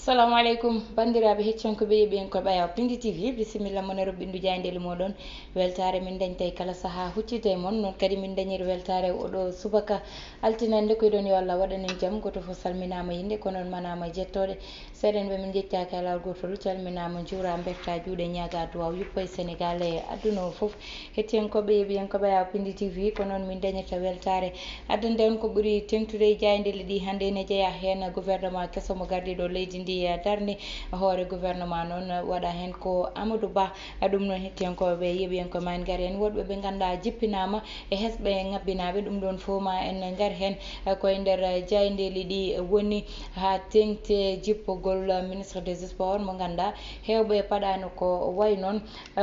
Assalamu alaikum bandiraɓe heccanko ɓe ɓen ko ɓaya Pindi TV bisimilla monero ɓindu jayndeli moɗon weltare min dañtay kala saaha huccide mon non kadi min dañiri weltare oɗo subaka altinande ko ɗon yo Allah waɗanen jaam goto fof salminama yinde ko noon manama jettoɗe seeɗen ɓe min jettaki alal gotol calminama juura berta juuɗe ñaga duwaw yuppa e Sénégal e aduna o foof hettiyankoɓe ɓiyen ko ɓaya Pindi TV ko noon min dañirta weltare addande on ko ɓuuri tengtude e jayndeli ɗi hande ne jeeya hen gouvernement kesso mo gardiɗo leydi ndi darde hoore gouvernement noon waɗa hen ko Amadou Ba ɗum noon hettiyankoɓe yeeɓiyen ko ma en gaari hen woɗɓe ɓe ganduɗa jippinama e hesɓe ngabbinaɓe ɗum ɗon fo ma en gaari hen koye nder jayndeli ɗi woni ha tengte jippogol ministre des sports mo ganduɗa hewɓe paɗano ko way noon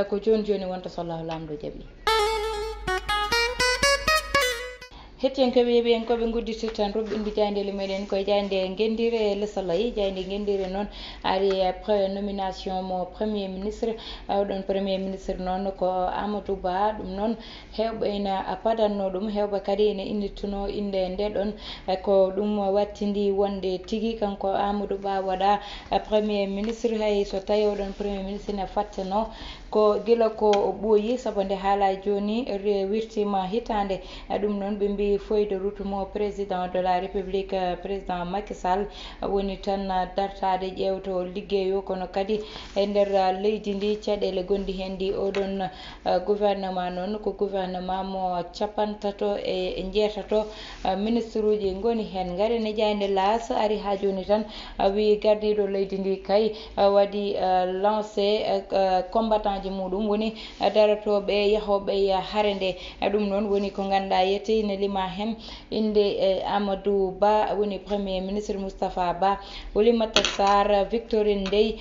ko joni joni wonta so Allahu lamɗo jaaɓi. hettiyankoɓe ɓen koɓe gudditir tan roɓɓindu jayndeli meɗen koye jaynde gendire lesalayi jaynde gendire noon ari nomination mo premier ministre oɗon premier ministre noon ko Amadou Ba ɗum noon hewɓe ina padanno ɗum hewɓe kadi ina innittuno inde ndeɗon ko ɗum wattidi wonde tigui kanko Amadou Ba waɗa premier ministre hay so tawi oɗon premier ministre ne fattano ko gila ko ɓooyi saabu nde haala joni wirtima hitande ɗum noon ɓe mbi feuille de route mo président de la république président Macky Sall woni tan dartade ƴewto liggeyo kono kadi e nder leydi ndi caɗele gondi hen ndi oɗon gouvernement noon ko gouvernement mo capantato e jeetato ministre uji goni hen garine jayde las ari ha joni tan wi gardiɗo leydi ndi kay waɗi lancé combattant ji muɗum woni daratoɓe yahoɓe haare nde ɗum noon woni ko ganduɗa yette ne lima hen inde Amadou Ba woni premier ministre Moustapha Ba Oulimata Sarr Victorine Ndeye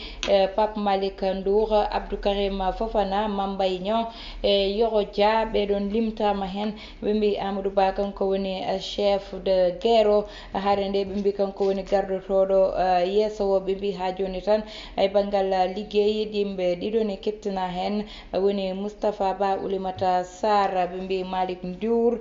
Pape Malick Ndour Abdou Karim Fofana Mame Mbaye Niang e Yoro Dia ɓeɗon limtama hen ɓe mbi Amadou Ba kanko woni chef de guerre o haare nde ɓe mbi kanko woni gardotoɗo yeeso o ɓe mbi ha joni tan e banggal ligguey yimɓe ɗiɗon e kettina hen woni Moustapha Ba Oulimata Sarr ɓe mbi Malick Ndour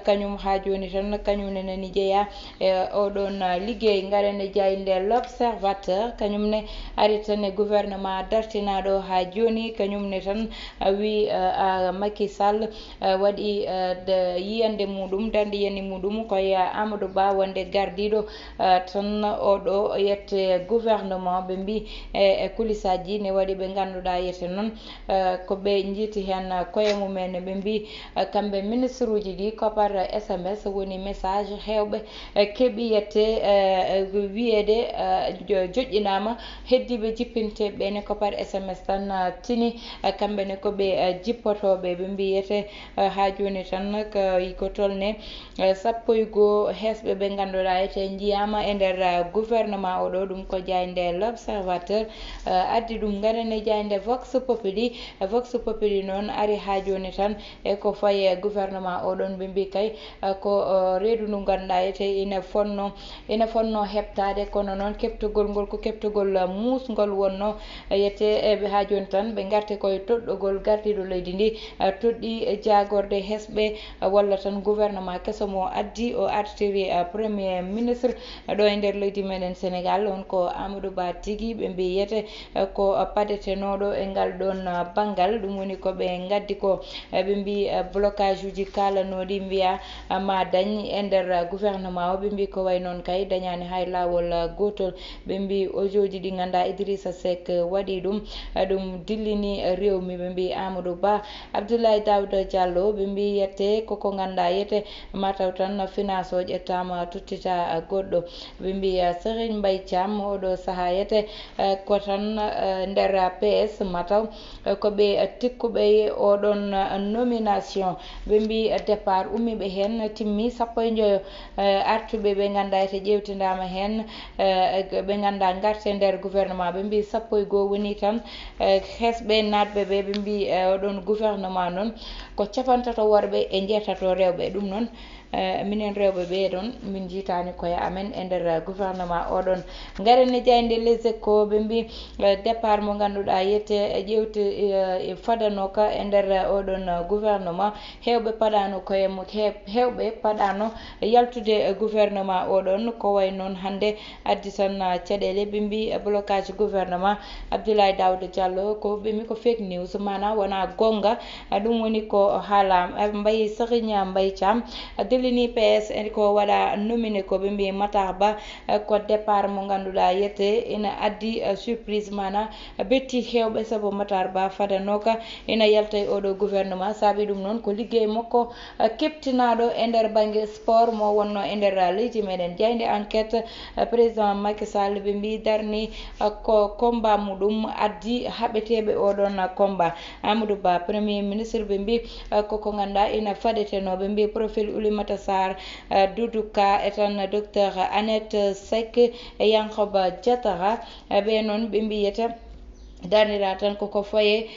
kañum ha joni tan kañum ne nani jeeya e oɗon ligguey garene jayde l'observateur kañum ne ari tan e gouvernement dartinaɗo ha joni kañum ne tan wi Macky Sall waɗi yiyande muɗum darde yiyande muɗum koye Amadou Ba wonde gardiɗo tan oɗo yette gouvernement ɓe mbi e kulisaji ne waɗi ɓe ganduɗa yette noon ko ɓe jiiti hen koye mumen ɓe mbi kamɓe ministre uji ɗi kopar SMS woni message hewɓe keeɓi yette wiyede joƴƴinama heddiɓe jippinteɓe ɓene ko par SMS tan tini kamɓene koɓe jippotoɓe ɓe mbiyete ha joni tan ko tolne sappo e goho hesɓe ɓe ganduɗa ete jiyama e nder gouvernement oɗo ɗum ko jayde l'observateur addi ɗum garane jayde Vox Populi noon ari ha joni tan e ko faye gouvernement oɗon ɓe mbi kay ko reedu ndu ganduɗa ete ina fonno heɓtade kono noon keftugol ngol ko keftugol musgol wonno yette eɓe ha joni tan ɓe garte koye toɗɗogol gardiɗo leydi ndi toɗɗi jagorde hesɓe walla tan gouvernement kesso mo addi o artiri premier ministre ɗo e nder leydi meɗen Sénégal on ko Amadou Ba tigui ɓe mbi yete ko padetenoɗo e ngal ɗon banggal ɗum woni koɓe gaddi ko ɓe mbi blocage uji kalanoɗi mbiya ma dañ e nder gouvernement o ɓe mbi ko way noon kay dañani hay lawol gotol ɓe mbi aujoji ɗi ganduɗa Idrissa Seck waɗi ɗum dillini rewmi ɓe mbi Amadou Ba Abdoulaye Daouda Diallo ɓe mbi yette koko ganduɗa yette mataw tan finance o ƴettama tottita goɗɗo ɓe mbi Serigne Mbaye Thiam oɗo saaha yette ko tan nder PS mataw koɓe tikkuɓe oɗon nomination ɓe mbi départ ummiɓe hen timmi sappo e joyo artuɓe ɓe ganduɗa ete ƴewtidama hen ɓe ganduɗa garte nder gouvernement ɓe mbi sappo e goho woni tan hesɓe natɓe ɓe mbi oɗon gouvernement noon ko capantato worɓe e jeetato rewɓe ɗum noon minen rewɓe ɓe ɗon min jitani koye amen e nder gouvernement oɗon. Garene jayde les échos ɓe mbi départ mo ganduɗa yette ƴewti fadanoka e nder oɗon gouvernement hewɓe paɗano koye hewɓe paɗano yaltude gouvernement oɗon ko way noon hande addi tan caɗele ɓe mbi blocage gouvernement Abdoulaye Daouda Diallo ko ɓe mbi ko fake news mana wona gonga ɗum woni ko haalama Mbaye Serigne Mbaye Thiam delini PS ko waɗa nominé ko ɓe mbi Matar Ba ko départ mo ganduɗa yette ina addi surprise mana betti hewɓe saabu Matar Ba fadanoka ina yalta e oɗo gouvernement saabi ɗum noon ko liggey makko keptinaɗo e nder banggue sport mo wonno e nder leydi meɗen jayde enquête président Macky Sall ɓe mbi darni ko combat muɗum addi haɓeteɓe oɗon combat Amadou Ba premier ministre ɓe mbi koko ganduɗa ina faɗeteno ɓe mbi profil Oulimata Sarr Doudou Ka e tan docteur Annette Seck e Yankoba Diatara ɓe noon ɓe mbiyete darnira tan koko faye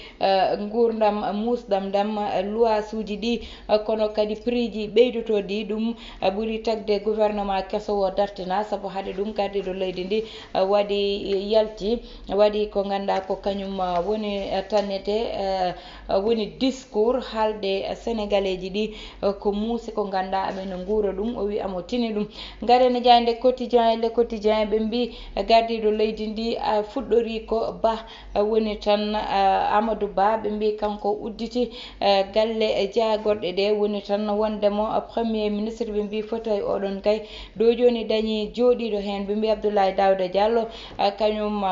gurdam musɗam dam lois uji ɗi kono kadi prix ji ɓeydotoɗi ɗum ɓuuri tagde gouvernement kesowo dartina saabu haade ɗum gardiɗo leydi ndi waɗi yalti waɗi ko ganduɗa ko kañum woni tannete woni discours haalde sénégalais ji ɗi ko muusi ko ganduɗa aɓene guura ɗum o wi amo tini ɗum garene jayde quotidien le quotidien ɓe mbi gardiɗo leydi ndi fuɗɗori ko Ba woni tan Amadou Ba ɓe mbi kanko udditi galle jagorɗe ɗe woni tan wondemo premier ministre ɓe mbi fauteuil oɗon kay dow joni dañi joɗiɗo hen ɓe mbi Abdoulaye Daouda Diallo kañum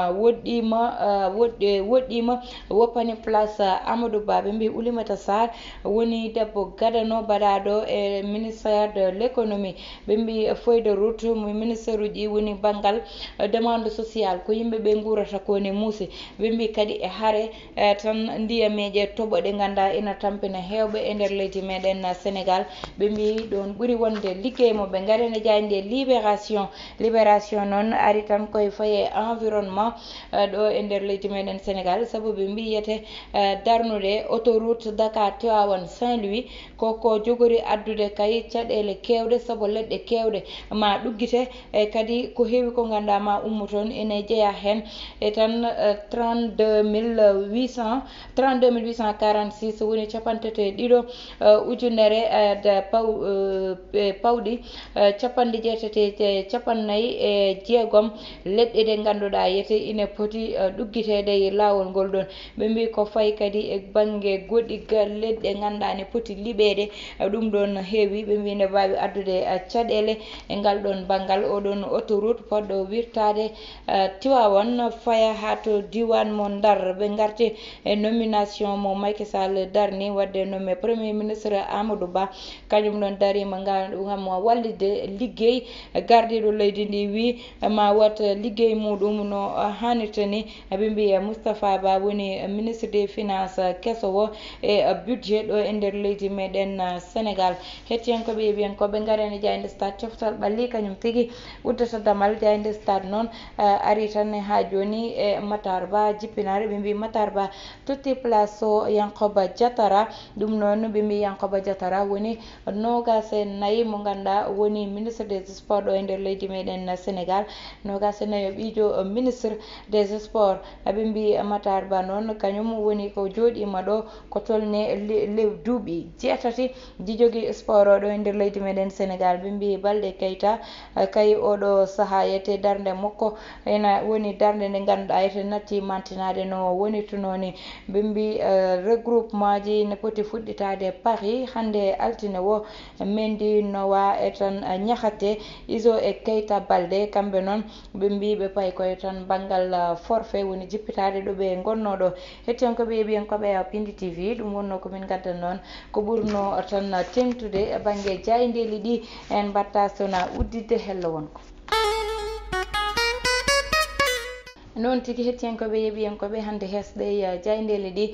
woɗɗima woppani place Amadou Ba ɓe mbi Oulimata Sarr woni debbo gadano baɗaɗo e ministère de l'économie ɓe mbi feuille de route mo ministére uji woni banggal demande sociale ko yimɓeɓe guurata kone muusi ɓe mbi kadi e haare tan ndiyameje toɓo ɗe ganduɗa ina tampina hewɓe e nder leydi meɗen Sénégal ɓe mbi ɗon ɓuuri wonde liggey moɓe garene jayde libération noon ari tan koye faye environnement ɗo e nder leydi meɗen Sénégal saabu ɓe mbiyete darnude autoroute Dakar Tivaouane Saint-Louis koko jogori addude kay caɗele kewɗe saabu leɗɗe kewɗe ma ɗuggite e kadi ko heewi ko ganduɗa ma ummo toon ene jeeya hen e tan 32 846 woni capantete ɗiɗo ujunere pawɗi capanɗe jeetati capannayyi e jeegom leɗɗe ɗe ganduɗa yete ina poti ɗuggitede e lawol ngol ɗon ɓe mbi ko fayi kadi e banggue goɗɗigal leɗɗe ganduɗa ne poti liɓede ɗum ɗon heewi ɓe mbi ne wawi addude caɗele e ngal ɗon banggal oɗon autoroute poɗɗo wirtade Tivaouane faya ha to diwan mo Ndar ɓe garti e nomination mo Macky Sall darni wadde nommé premier ministre Amadou Ba kañum ɗon darima gam wallide liggey gardiɗo leydi ndi wi ma wat liggey muɗum no hannirta ni ɓe mbi Moustapha Ba woni ministre des finances kesowo e budget ɗo e nder leydi meɗen Sénégal hettiyankoɓe yeeɓiyankoɓe garene jayde stade coftal ɓalli kañum tigui uddata damal jayde stade noon ari tan ha joni e Matar Ba jippinare ɓe mbi Matar Ba totti place o Yankoba Diatara ɗum noon ɓe mbi Yankoba Diatara woni 24 mo ganduɗa woni ministre des sports ɗo e nder leydi meɗen Sénégal 24 ɓijo ministre des sports ɓe mbi Matar Ba noon kañum woni ko joɗima ɗo ko tolne duuɓi 6 di jogui sport o ɗo e nder leydi meɗen Sénégal ɓe mbi Balde Keita kay oɗo saaha yete darde makko ena woni darde nde ganduɗa yete natti mantinade no woni tunoni ɓe mbi regroupement ji ne poti fuɗɗitade Paris hande altine o Mendy Nowa e tan Niakhaté Iso e Keita Balde kamɓe noon ɓe mbi ɓe payi koye tan banggal forfait woni jippitade ɗo ɓe gonnoɗo hettiyankoɓe yeeɓiyankoɓe Pindi TV ɗum wonno komin gaddan noon ko ɓurno tan tengtude banggue jaydeli ɗi en batta sona uddidde hello wonko noon tigi hettiyankoɓe yeeɓiyankoɓe hannde hesɗe jayndeli ɗi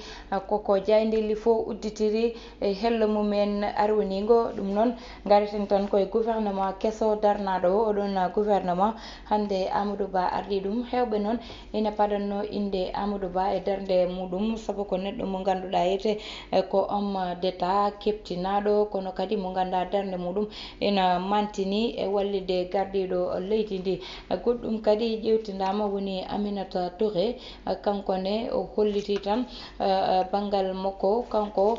koko jayndeli fof udditiri hello mumen arwanigo ɗum noon gareten tan koye gouvernement kesso darnaɗo o oɗon gouvernement hannde Amadou Ba ardi ɗum hewɓe noon ina paɗanno inde Amadou Ba e darde muɗum saabu ko neɗɗo mo ganduɗa yete ko homme d' état keɓtinaɗo kono kadi mo ganduɗa darde muɗum ina mantini e wallide gardiɗo leydi ndi goɗɗum kadi ƴewtidama woni Aminata Touré kankone o holliti tan banggal makko kanko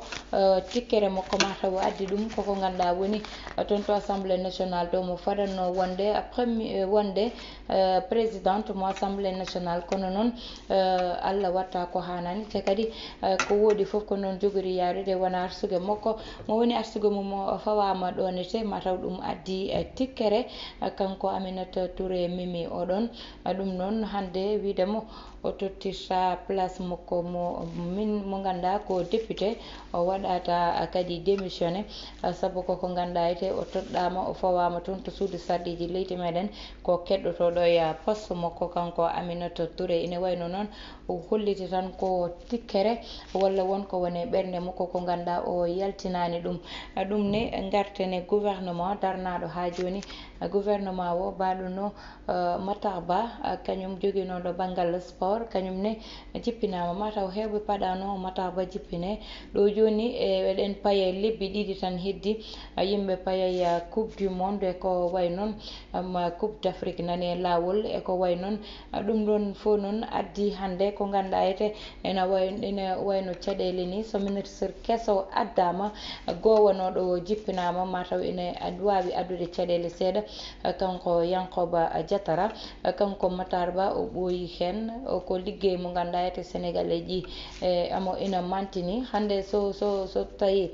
tikkere makko mataw addi ɗum koko ganduɗa woni toon to assemblée nationale to mo fadanno wonde présidente mo assemblée nationale kono noon Allah watta ko hanani te kadi ko woodi foof ko noon jogori yarude wona arsugue makko mo woni arsugue mum o fawama ɗonete mataw ɗum addi tikkere kanko Aminata Touré mimi oɗon ɗum noon hande widemo o tottirta place makko mo ganduɗa ko député o waɗata kadi démissionné saabu koko ganduɗa ete o toɗɗama o fawama toon to suudu sardiji leydi meɗen ko keɗɗotoɗo e poste makko kanko Aminata Touré ine wayno noon o holliti tan ko tikkere walla wonko woni ɓerde makko ko ganduɗa o yaltinani ɗum ne garten e gouvernement darnaɗo ha joni gouvernement o baɗuno Matar Ba kañum joguinoɗo banggal sport kañum ne jippinama mataw hewɓe paɗano Matar Ba jippine ɗo joni eɗen paaya lebbi ɗiɗi tan heddi yimɓe paayay coupe du monde eko way noon coupe d' Afrique nani e lawol eko way noon ɗum ɗon fo noon addi hande ko ganduɗa ete ene wayno caɗele ni so ministre kesso addama gowanoɗo jippinama mataw ene wawi addude caɗele seeɗa kanko Yankoba Diatara kanko Matar Ba o ɓooyi hen ko liggey mo ganduɗa ete sénégalais ji amo ina mantini hande so tawi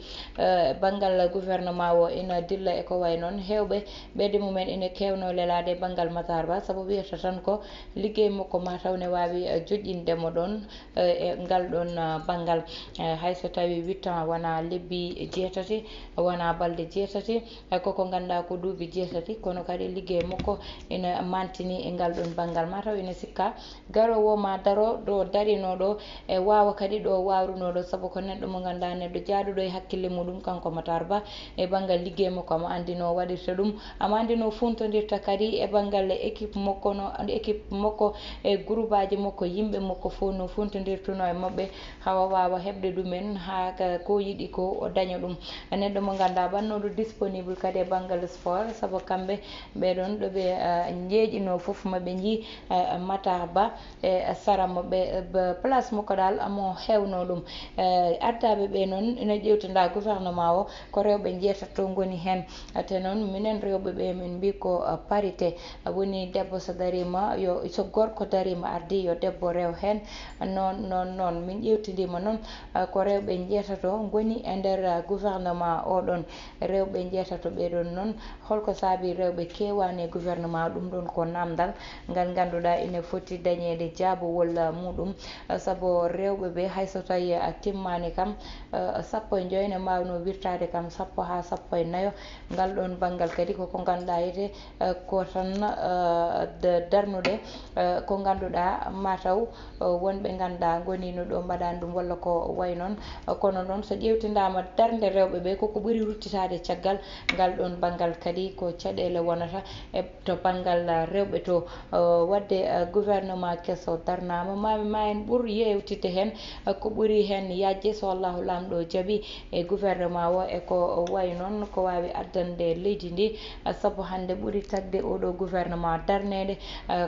banggal gouvernement o ina dilla eko way noon hewɓe ɓeyde mumen ina kewno lelade banggal Matar Ba saabu wiyata tan ko liggey makko mataw ne wawi joƴindemo ɗon e ngal ɗon banggal hayso tawi 8 ans wona lebbi 6 wona balɗe 6 koko ganduɗa ko duuɓi 6 kono kadi liggey makko ina mantini e ngal ɗon banggal mataw ina sikka garowo ma daro ɗo darinoɗo e wawa kadi ɗo wawrunoɗo saabu ko neɗɗo mo ganduɗa neɗɗo jaaduɗo e hakkille muɗum kanko Matar Ba e banggal liggey makko amo andino waɗirta ɗum amo andino funtodirta kadi e banggal équipe makko e groupe aji makko yimɓe makko fo no funtodirtuno e mabɓe hawa wawa heɓde ɗumen ha ko yiiɗi ko o daña ɗum neɗɗo mo ganduɗa ɓannoɗo disponible kadi e banggal sport saabu kamɓe ɓeɗon ɗoɓe jeeƴino foof maɓe jii Matar Ba e sara mabɓe place makko dal amo hewno ɗum ardaɓe ɓe noon ina ƴewtida gouvernement o ko rewɓe jeetato goni hen te noon minen rewɓe ɓe min mbi ko parité woni debbo so darima so gorko darima ardi yo debbo rew hen noon min ƴewtidima noon ko rewɓe jeetato goni e nder gouvernement oɗon rewɓe jeetato ɓeɗon noon holko saabi rewɓe kewani e gouvernement ɗum ɗon ko namdal ngal ganduɗa ina foti dañede jaabowol muɗum saabu rewɓe ɓe hayso tawi timmani kam 15 ne mbawno wirtade kam 10 ha 14 ngal ɗon banggal kadi koko ganduɗa ete ko tan darnude ko ganduɗa mataw wonɓe ganduɗa gonino ɗo mbaɗani ɗum walla ko way noon kono noon so ƴewtidama darde rewɓe ɓe koko ɓuuri ruttitade caggal ngal ɗon banggal kadi ko caɗele wonata e to banggal rewɓe to wadde gouvernement kesso darnama ma en ɓuur yewtidde hen ko ɓuuri hen yajje so Allahu lamɗo jaaɓi e gouvernement o eko way noon ko wawi addande leydi ndi saabu hande ɓuuri tagde oɗo gouvernement darnede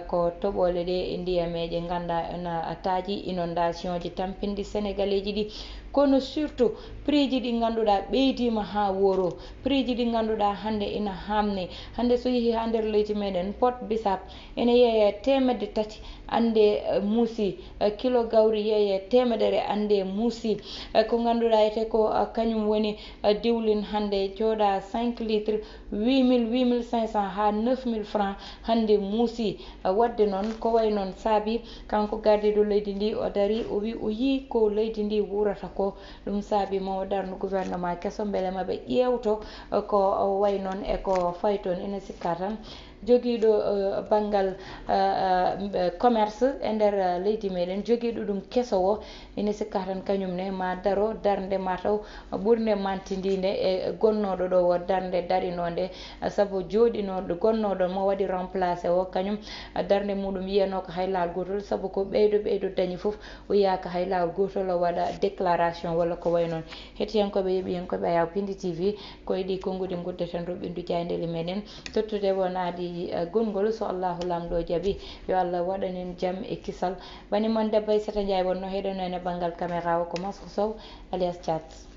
ko toɓole ɗe e ndiyameje ganda ena taaji inondation ji tampindi sénégalais ji ɗi kono surtout prix ji ɗi ganduɗa ɓeydima ha woro prix ji ɗi ganduɗa hande ina hamni hande so yeehi ha nder leydi meɗen pot bisap ene yeeye 300 ande muusi kilo gawri yeeye 100 ande muusi ko ganduɗa ete ko kañum woni diwlin hande jooɗa 5 litres 8500 ha 9000 francs hande muusi wadde noon ko way noon saabi kanko gardiɗo leydi ndi o dari o wi o yii ko leydi ndi wurata ko ɗum saabi mo darno gouvernement kesso beele maɓe ƴewto ko way noon eko fay toon ina sikka tan jogiiɗo banggal commerce e nder leydi meɗen jogiiɗo ɗum keso o ina sikka tan kañumne ma daro darde ma taw ɓurde mantidinde e gonnoɗo ɗo o darde darinode saabu joɗinoɗo gonnoɗo mo waɗi remplacé o kañum darde muɗum yiyano ko hay lawol gotol saabu ko ɓeydo dañi foof o yiyaka hay lawol gotol o waɗa déclaration walla ko way noon. hettiyankoɓe yeeɓiyankoɓe Ayaw Pindi TV koye ɗi konngudi guddeten roɓindu jayndeli meɗen tottude won aadi gongol so Allahu lamɗo jaaɓi yo Allah waɗanen jaam e kisal bani moon debbo Aissata Ndiaye wonno heɗonene banggal caméra o ko Masou Sow alias Thiat.